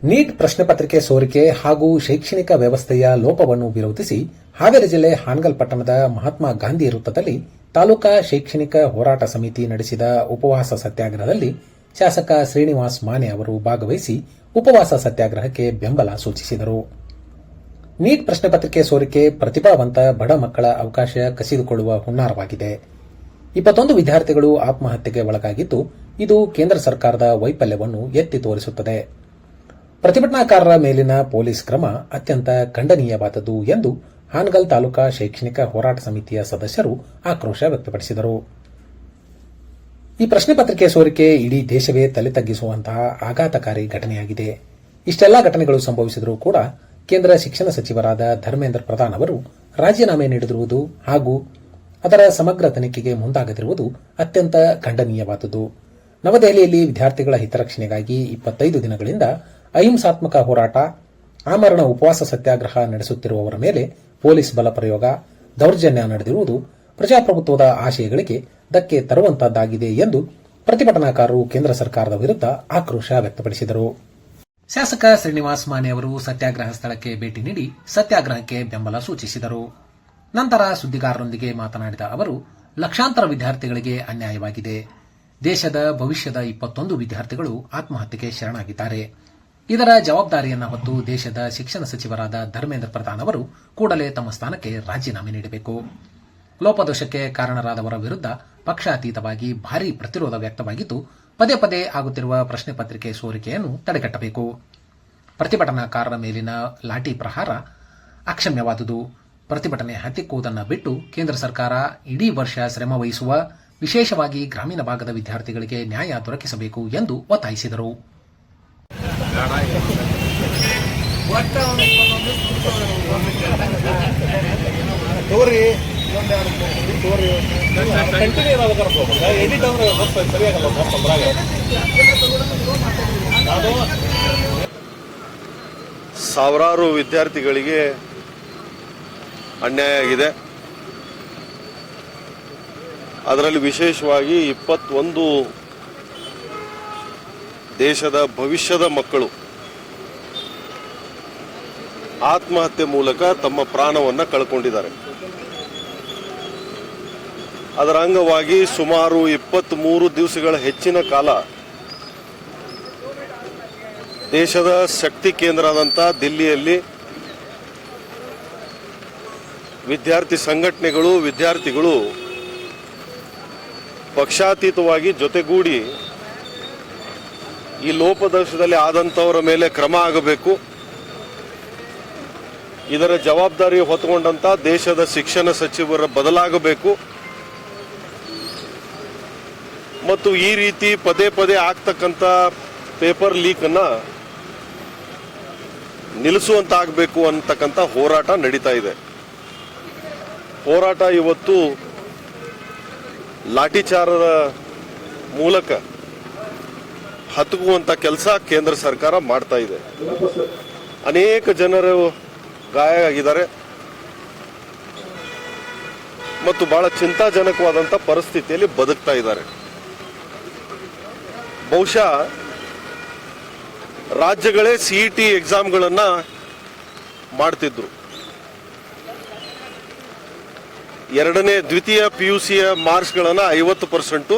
Neat ಪ್ರಶ್ನೆ ಪತ್ರಿಕೆ ಸೋರಿಕೆ ಹಾಗೂ ಶೈಕ್ಷಣಿಕ ವ್ಯವಸ್ಥೆಯ ಲೋಪವನ್ನು ವಿರೋಧಿಸಿ ಹಾವೇರಿ ಜಿಲ್ಲೆ ಹಾನಗಲ್ ಪಟ್ಟಣದ ಮಹಾತ್ಮ ಗಾಂಧಿ ವೃತ್ತದಲ್ಲಿ ತಾಲೂಕಾ ಶೈಕ್ಷಣಿಕ ಹೋರಾಟ ಸಮಿತಿ ನಡೆಸಿದ ಉಪವಾಸ ಸತ್ಯಾಗ್ರಹದಲ್ಲಿ ಶಾಸಕ ಶ್ರೀನಿವಾಸ್ ಮಾನೆ ಅವರು ಭಾಗವಹಿಸಿ ಉಪವಾಸ ಸತ್ಯಾಗ್ರಹಕ್ಕೆ ಬೆಂಬಲ ಸೂಚಿಸಿದರು. ನೀಟ್ ಪ್ರಶ್ನೆ ಪತ್ರಿಕೆ ಸೋರಿಕೆ ಪ್ರತಿಭಾವಂತ ಬಡ ಮಕ್ಕಳ ಅವಕಾಶ ಕಸಿದುಕೊಳ್ಳುವ ಹುನ್ನಾರವಾಗಿದೆ. 21 ವಿದ್ಯಾರ್ಥಿಗಳು ಆತ್ಮಹತ್ಯೆಗೆ ಒಳಗಾಗಿದ್ದು, ಇದು ಕೇಂದ್ರ ಸರ್ಕಾರದ ವೈಫಲ್ಯವನ್ನು ಎತ್ತಿ ತೋರಿಸುತ್ತದೆ. ಪ್ರತಿಭಟನಾಕಾರರ ಮೇಲಿನ ಪೊಲೀಸ್ ಕ್ರಮ ಅತ್ಯಂತ ಖಂಡನೀಯವಾದದ್ದು ಎಂದು ಹಾನಗಲ್ ತಾಲೂಕಾ ಶೈಕ್ಷಣಿಕ ಹೋರಾಟ ಸಮಿತಿಯ ಸದಸ್ಯರು ಆಕ್ರೋಶ ವ್ಯಕ್ತಪಡಿಸಿದರು. ಈ ಪ್ರಶ್ನೆ ಪತ್ರಿಕೆ ಸೋರಿಕೆ ಇಡೀ ದೇಶವೇ ತಲೆ ತಗ್ಗಿಸುವಂತಹ ಆಘಾತಕಾರಿ ಘಟನೆಯಾಗಿದೆ. ಇಷ್ಟೆಲ್ಲಾ ಘಟನೆಗಳು ಸಂಭವಿಸಿದರೂ ಕೂಡ ಕೇಂದ್ರ ಶಿಕ್ಷಣ ಸಚಿವರಾದ ಧರ್ಮೇಂದ್ರ ಪ್ರಧಾನ್ ಅವರು ರಾಜೀನಾಮೆ ನೀಡಿರುವುದು ಹಾಗೂ ಅದರ ಸಮಗ್ರ ತನಿಖೆಗೆ ಮುಂದಾಗದಿರುವುದು ಅತ್ಯಂತ ಖಂಡನೀಯವಾದುದು. ನವದೆಹಲಿಯಲ್ಲಿ ವಿದ್ಯಾರ್ಥಿಗಳ ಹಿತರಕ್ಷಣೆಗಾಗಿ 25 ದಿನಗಳಿಂದ ಅಹಿಂಸಾತ್ಮಕ ಹೋರಾಟ, ಆಮರಣ ಉಪವಾಸ ಸತ್ಯಾಗ್ರಹ ನಡೆಸುತ್ತಿರುವವರ ಮೇಲೆ ಪೊಲೀಸ್ ಬಲ ಪ್ರಯೋಗ, ದೌರ್ಜನ್ಯ ನಡೆದಿರುವುದು ಪ್ರಜಾಪ್ರಭುತ್ವದ ಆಶಯಗಳಿಗೆ ಧಕ್ಕೆ ತರುವಂತಹದ್ದಾಗಿದೆ ಎಂದು ಪ್ರತಿಭಟನಾಕಾರರು ಕೇಂದ್ರ ಸರ್ಕಾರದ ವಿರುದ್ಧ ಆಕ್ರೋಶ ವ್ಯಕ್ತಪಡಿಸಿದರು. ಶಾಸಕ ಶ್ರೀನಿವಾಸ್ ಮಾನೆ ಅವರು ಸತ್ಯಾಗ್ರಹ ಸ್ಥಳಕ್ಕೆ ಭೇಟಿ ನೀಡಿ ಸತ್ಯಾಗ್ರಹಕ್ಕೆ ಬೆಂಬಲ ಸೂಚಿಸಿದರು. ನಂತರ ಸುದ್ದಿಗಾರರೊಂದಿಗೆ ಮಾತನಾಡಿದ ಅವರು, ಲಕ್ಷಾಂತರ ವಿದ್ಯಾರ್ಥಿಗಳಿಗೆ ಅನ್ಯಾಯವಾಗಿದೆ. ದೇಶದ ಭವಿಷ್ಯದ 21 ವಿದ್ಯಾರ್ಥಿಗಳು ಆತ್ಮಹತ್ಯೆಗೆ ಶರಣಾಗಿದ್ದಾರೆ. ಇದರ ಜವಾಬ್ದಾರಿಯನ್ನು ಹೊತ್ತು ದೇಶದ ಶಿಕ್ಷಣ ಸಚಿವರಾದ ಧರ್ಮೇಂದ್ರ ಪ್ರಧಾನ್ ಅವರು ಕೂಡಲೇ ತಮ್ಮ ಸ್ಥಾನಕ್ಕೆ ರಾಜೀನಾಮೆ ನೀಡಬೇಕು. ಲೋಪದೋಷಕ್ಕೆ ಕಾರಣರಾದವರ ವಿರುದ್ಧ ಪಕ್ಷಾತೀತವಾಗಿ ಭಾರೀ ಪ್ರತಿರೋಧ ವ್ಯಕ್ತವಾಗಿದ್ದು, ಪದೇ ಪದೇ ಆಗುತ್ತಿರುವ ಪ್ರಶ್ನೆ ಪತ್ರಿಕೆ ಸೋರಿಕೆಯನ್ನು ತಡೆಗಟ್ಟಬೇಕು. ಪ್ರತಿಭಟನಾಕಾರರ ಮೇಲಿನ ಲಾಠಿ ಪ್ರಹಾರ ಅಕ್ಷಮ್ಯವಾದುದು. ಪ್ರತಿಭಟನೆ ಹತ್ತಿಕ್ಕುವುದನ್ನು ಬಿಟ್ಟು ಕೇಂದ್ರ ಸರ್ಕಾರ ಇಡೀ ವರ್ಷ ಶ್ರಮ ವಹಿಸುವ, ವಿಶೇಷವಾಗಿ ಗ್ರಾಮೀಣ ಭಾಗದ ವಿದ್ಯಾರ್ಥಿಗಳಿಗೆ ನ್ಯಾಯ ದೊರಕಿಸಬೇಕು ಎಂದು ಒತ್ತಾಯಿಸಿದರು. ಸಾವಿರಾರು ವಿದ್ಯಾರ್ಥಿಗಳಿಗೆ ಅನ್ಯಾಯ ಆಗಿದೆ. ಅದರಲ್ಲಿ ವಿಶೇಷವಾಗಿ 21 ದೇಶದ ಭವಿಷ್ಯದ ಮಕ್ಕಳು ಆತ್ಮಹತ್ಯೆ ಮೂಲಕ ತಮ್ಮ ಪ್ರಾಣವನ್ನು ಕಳ್ಕೊಂಡಿದ್ದಾರೆ. ಅದರ ಅಂಗವಾಗಿ ಸುಮಾರು 23 ದಿವಸಗಳ ಹೆಚ್ಚಿನ ಕಾಲ ದೇಶದ ಶಕ್ತಿ ಕೇಂದ್ರ ಆದಂಥ ದಿಲ್ಲಿಯಲ್ಲಿ ವಿದ್ಯಾರ್ಥಿ ಸಂಘಟನೆಗಳು, ವಿದ್ಯಾರ್ಥಿಗಳು ಪಕ್ಷಾತೀತವಾಗಿ ಜೊತೆಗೂಡಿ ಈ ಲೋಪದೋಷದಲ್ಲಿ ಆದಂಥವರ ಮೇಲೆ ಕ್ರಮ ಆಗಬೇಕು, ಇದರ ಜವಾಬ್ದಾರಿ ಹೊತ್ತುಕೊಂಡಂತ ದೇಶದ ಶಿಕ್ಷಣ ಸಚಿವರ ಬದಲಾಗಬೇಕು ಮತ್ತು ಈ ರೀತಿ ಪದೇ ಪದೇ ಆಗ್ತಕ್ಕಂಥ ಪೇಪರ್ ಲೀಕ್ ಅನ್ನ ನಿಲ್ಲಿಸುವಂತಾಗಬೇಕು ಅಂತಕ್ಕಂಥ ಹೋರಾಟ ನಡೀತಾ ಇದೆ. ಹೋರಾಟ ಇವತ್ತು ಲಾಠಿಚಾರದ ಮೂಲಕ ಹತ್ತುಕುವಂತ ಕೆಲಸ ಕೇಂದ್ರ ಸರ್ಕಾರ ಮಾಡ್ತಾ ಇದೆ. ಅನೇಕ ಜನರು ಗಾಯ ಆಗಿದ್ದಾರೆ ಮತ್ತು ಬಹಳ ಚಿಂತಾಜನಕವಾದಂಥ ಪರಿಸ್ಥಿತಿಯಲ್ಲಿ ಬದುಕ್ತಾ ಇದ್ದಾರೆ. ಬಹುಶಃ ರಾಜ್ಯಗಳೇ ಸಿಇಟಿ ಎಕ್ಸಾಮ್ಗಳನ್ನ ಮಾಡ್ತಿದ್ರು. ದ್ವಿತೀಯ PUCಯ ಮಾರ್ಕ್ಸ್ಗಳನ್ನು 50%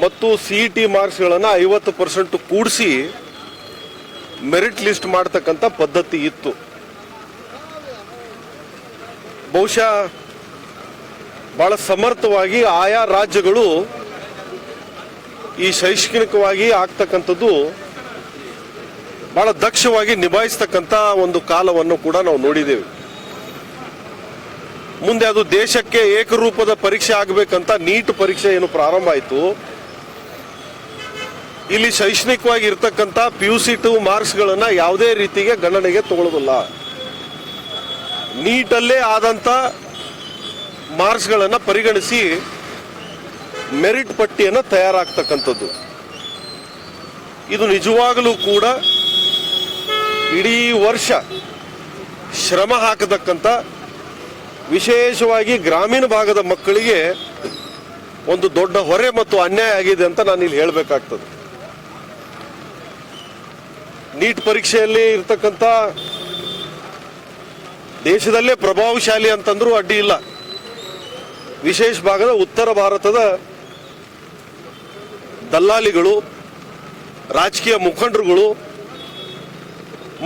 ಮತ್ತು ಸಿಇಟಿ ಮಾರ್ಕ್ಸ್ಗಳನ್ನು 50% ಕೂಡಿಸಿ ಮೆರಿಟ್ ಲಿಸ್ಟ್ ಮಾಡತಕ್ಕಂಥ ಪದ್ಧತಿ ಇತ್ತು. ಬಹುಶಃ ಬಹಳ ಸಮರ್ಥವಾಗಿ ಆಯಾ ರಾಜ್ಯಗಳು ಈ ಶೈಕ್ಷಣಿಕವಾಗಿ ಆಗ್ತಕ್ಕಂಥದ್ದು ಬಹಳ ದಕ್ಷವಾಗಿ ನಿಭಾಯಿಸ್ತಕ್ಕಂಥ ಒಂದು ಕಾಲವನ್ನು ಕೂಡ ನಾವು ನೋಡಿದ್ದೇವೆ. ಮುಂದೆ ಅದು ದೇಶಕ್ಕೆ ಏಕರೂಪದ ಪರೀಕ್ಷೆ ಆಗಬೇಕಂತ ನೀಟ್ ಪರೀಕ್ಷೆ ಏನು ಪ್ರಾರಂಭ ಆಯಿತು, ಇಲ್ಲಿ ಶೈಕ್ಷಣಿಕವಾಗಿ ಇರ್ತಕ್ಕಂಥ PUC2 ಮಾರ್ಕ್ಸ್ಗಳನ್ನ ಯಾವುದೇ ರೀತಿಗೆ ಗಣನೆಗೆ ತಗೊಳ್ಳೋದಿಲ್ಲ. ನೀಟಲ್ಲೇ ಆದಂಥ ಮಾರ್ಕ್ಸ್ಗಳನ್ನು ಪರಿಗಣಿಸಿ ಮೆರಿಟ್ ಪಟ್ಟಿಯನ್ನು ತಯಾರಾಗ್ತಕ್ಕಂಥದ್ದು. ಇದು ನಿಜವಾಗಲೂ ಕೂಡ ಇಡೀ ವರ್ಷ ಶ್ರಮ ಹಾಕತಕ್ಕಂಥ, ವಿಶೇಷವಾಗಿ ಗ್ರಾಮೀಣ ಭಾಗದ ಮಕ್ಕಳಿಗೆ ಒಂದು ದೊಡ್ಡ ಹೊರೆ ಮತ್ತು ಅನ್ಯಾಯ ಆಗಿದೆ ಅಂತ ನಾನು ಇಲ್ಲಿ ಹೇಳಬೇಕಾಗ್ತದೆ. ನೀಟ್ ಪರೀಕ್ಷೆಯಲ್ಲಿ ಇರ್ತಕ್ಕಂಥ ದೇಶದಲ್ಲೇ ಪ್ರಭಾವಶಾಲಿ ಅಂತಂದ್ರೂ ಅಡ್ಡಿ ಇಲ್ಲ. ವಿಶೇಷ ಭಾಗದ ಉತ್ತರ ಭಾರತದ ದಲ್ಲಾಳಿಗಳು, ರಾಜಕೀಯ ಮುಖಂಡರುಗಳು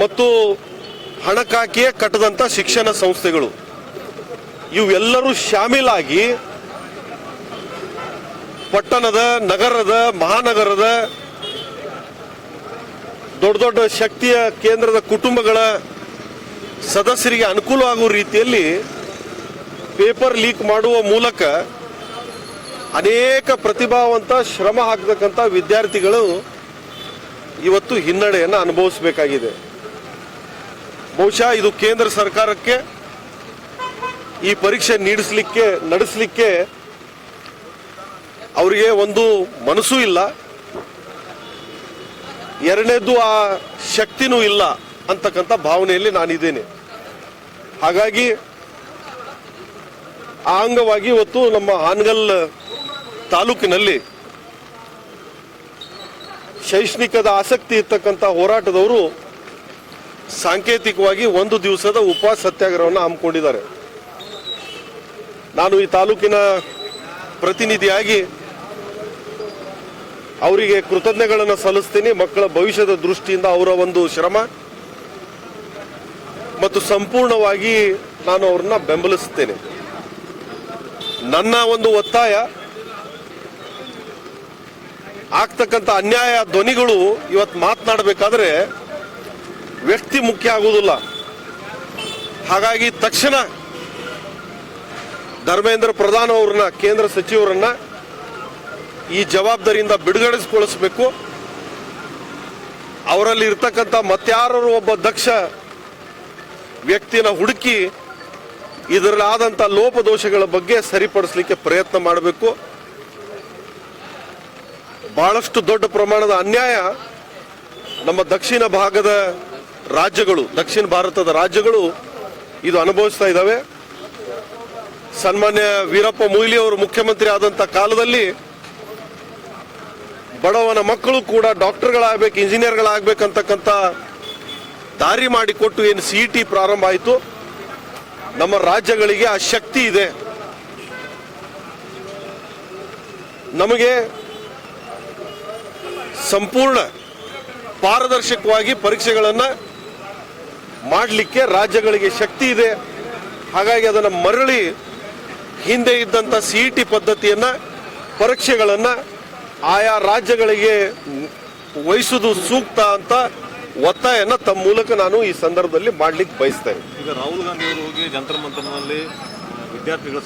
ಮತ್ತು ಹಣಕ್ಕಾಕಿಯೇ ಕಟ್ಟದಂತ ಶಿಕ್ಷಣ ಸಂಸ್ಥೆಗಳು ಇವೆಲ್ಲರೂ ಶಾಮೀಲಾಗಿ ಪಟ್ಟಣದ, ನಗರದ, ಮಹಾನಗರದ ದೊಡ್ಡ ದೊಡ್ಡ ಶಕ್ತಿಯ ಕೇಂದ್ರದ ಕುಟುಂಬಗಳ ಸದಸ್ಯರಿಗೆ ಅನುಕೂಲವಾಗುವ ರೀತಿಯಲ್ಲಿ ಪೇಪರ್ ಲೀಕ್ ಮಾಡುವ ಮೂಲಕ ಅನೇಕ ಪ್ರತಿಭಾವಂತ ಶ್ರಮ ಹಾಕತಕ್ಕಂಥ ವಿದ್ಯಾರ್ಥಿಗಳು ಇವತ್ತು ಹಿನ್ನಡೆಯನ್ನು ಅನುಭವಿಸಬೇಕಾಗಿದೆ. ಬಹುಶಃ ಇದು ಕೇಂದ್ರ ಸರ್ಕಾರಕ್ಕೆ ಈ ಪರೀಕ್ಷೆ ನಡೆಸಲಿಕ್ಕೆ ಅವರಿಗೆ ಒಂದು ಮನಸ್ಸೂ ಇಲ್ಲ, ಎರಡನೇದು ಆ ಶಕ್ತಿನೂ ಇಲ್ಲ ಅಂತಕ್ಕಂಥ ಭಾವನೆಯಲ್ಲಿ ನಾನಿದ್ದೇನೆ. ಹಾಗಾಗಿ ಆ ಅಂಗವಾಗಿ ಇವತ್ತು ನಮ್ಮ ಹಾನಗಲ್ ತಾಲೂಕಿನಲ್ಲಿ ಶೈಕ್ಷಣಿಕದ ಆಸಕ್ತಿ ಇರ್ತಕ್ಕಂಥ ಹೋರಾಟದವರು ಸಾಂಕೇತಿಕವಾಗಿ ಒಂದು ದಿವಸದ ಉಪವಾಸ ಸತ್ಯಾಗ್ರಹವನ್ನು ಹಮ್ಮಿಕೊಂಡಿದ್ದಾರೆ. ನಾನು ಈ ತಾಲೂಕಿನ ಪ್ರತಿನಿಧಿಯಾಗಿ ಅವರಿಗೆ ಕೃತಜ್ಞತೆಗಳನ್ನು ಸಲ್ಲಿಸ್ತೀನಿ. ಮಕ್ಕಳ ಭವಿಷ್ಯದ ದೃಷ್ಟಿಯಿಂದ ಅವರ ಒಂದು ಶ್ರಮ ಮತ್ತು ಸಂಪೂರ್ಣವಾಗಿ ನಾನು ಅವ್ರನ್ನ ಬೆಂಬಲಿಸುತ್ತೇನೆ. ನನ್ನ ಒಂದು ಒತ್ತಾಯ, ಆಗ್ತಕ್ಕಂಥ ಅನ್ಯಾಯ ಧ್ವನಿಗಳು ಇವತ್ತು ಮಾತನಾಡಬೇಕಾದ್ರೆ ವ್ಯಕ್ತಿ ಮುಖ್ಯ ಆಗುವುದಿಲ್ಲ. ಹಾಗಾಗಿ ತಕ್ಷಣ ಧರ್ಮೇಂದ್ರ ಪ್ರಧಾನ್ ಅವ್ರನ್ನ, ಕೇಂದ್ರ ಸಚಿವರನ್ನ ಈ ಜವಾಬ್ದಾರಿಯಿಂದ ಬಿಡುಗಡೆಗೊಳಿಸಬೇಕು. ಅವರಲ್ಲಿ ಇರ್ತಕ್ಕಂಥ ಮತ್ಯಾರು ಒಬ್ಬ ದಕ್ಷ ವ್ಯಕ್ತಿನ ಹುಡುಕಿ ಇದರಲ್ಲಾದಂಥ ಲೋಪದೋಷಗಳ ಬಗ್ಗೆ ಸರಿಪಡಿಸಲಿಕ್ಕೆ ಪ್ರಯತ್ನ ಮಾಡಬೇಕು. ಬಹಳಷ್ಟು ದೊಡ್ಡ ಪ್ರಮಾಣದ ಅನ್ಯಾಯ ನಮ್ಮ ದಕ್ಷಿಣ ಭಾಗದ ರಾಜ್ಯಗಳು, ದಕ್ಷಿಣ ಭಾರತದ ರಾಜ್ಯಗಳು ಇದು ಅನುಭವಿಸ್ತಾ ಇದ್ದಾವೆ. ಸನ್ಮಾನ್ಯ ವೀರಪ್ಪ ಮೊಯ್ಲಿ ಅವರು ಮುಖ್ಯಮಂತ್ರಿ ಆದಂಥ ಕಾಲದಲ್ಲಿ ಬಡವನ ಮಕ್ಕಳು ಕೂಡ ಡಾಕ್ಟರ್ಗಳಾಗಬೇಕು, ಇಂಜಿನಿಯರ್ಗಳಾಗಬೇಕಂತಕ್ಕಂಥ ದಾರಿ ಮಾಡಿಕೊಟ್ಟು ಏನು CET ಪ್ರಾರಂಭ ಆಯಿತು. ನಮ್ಮ ರಾಜ್ಯಗಳಿಗೆ ಆ ಶಕ್ತಿ ಇದೆ. ನಮಗೆ ಸಂಪೂರ್ಣ ಪಾರದರ್ಶಕವಾಗಿ ಪರೀಕ್ಷೆಗಳನ್ನು ಮಾಡಲಿಕ್ಕೆ ರಾಜ್ಯಗಳಿಗೆ ಶಕ್ತಿ ಇದೆ. ಹಾಗಾಗಿ ಅದನ್ನು ಮರಳಿ ಹಿಂದೆ ಇದ್ದಂಥ CET ಪದ್ಧತಿಯನ್ನ, ಪರೀಕ್ಷೆಗಳನ್ನು ಆಯಾ ರಾಜ್ಯಗಳಿಗೆ ವಹಿಸುವುದು ಸೂಕ್ತ ಅಂತ ಒತ್ತಾಯನ ತಮ್ಮ ಮೂಲಕ ನಾನು ಈ ಸಂದರ್ಭದಲ್ಲಿ ಮಾಡ್ಲಿಕ್ಕೆ ಬಯಸ್ತೇನೆ. ಈಗ ರಾಹುಲ್ ಗಾಂಧಿ ಅವರು ಹೋಗಿ ಜಂತರ್ ಮಂತರ್ನಲ್ಲಿ ವಿದ್ಯಾರ್ಥಿಗಳ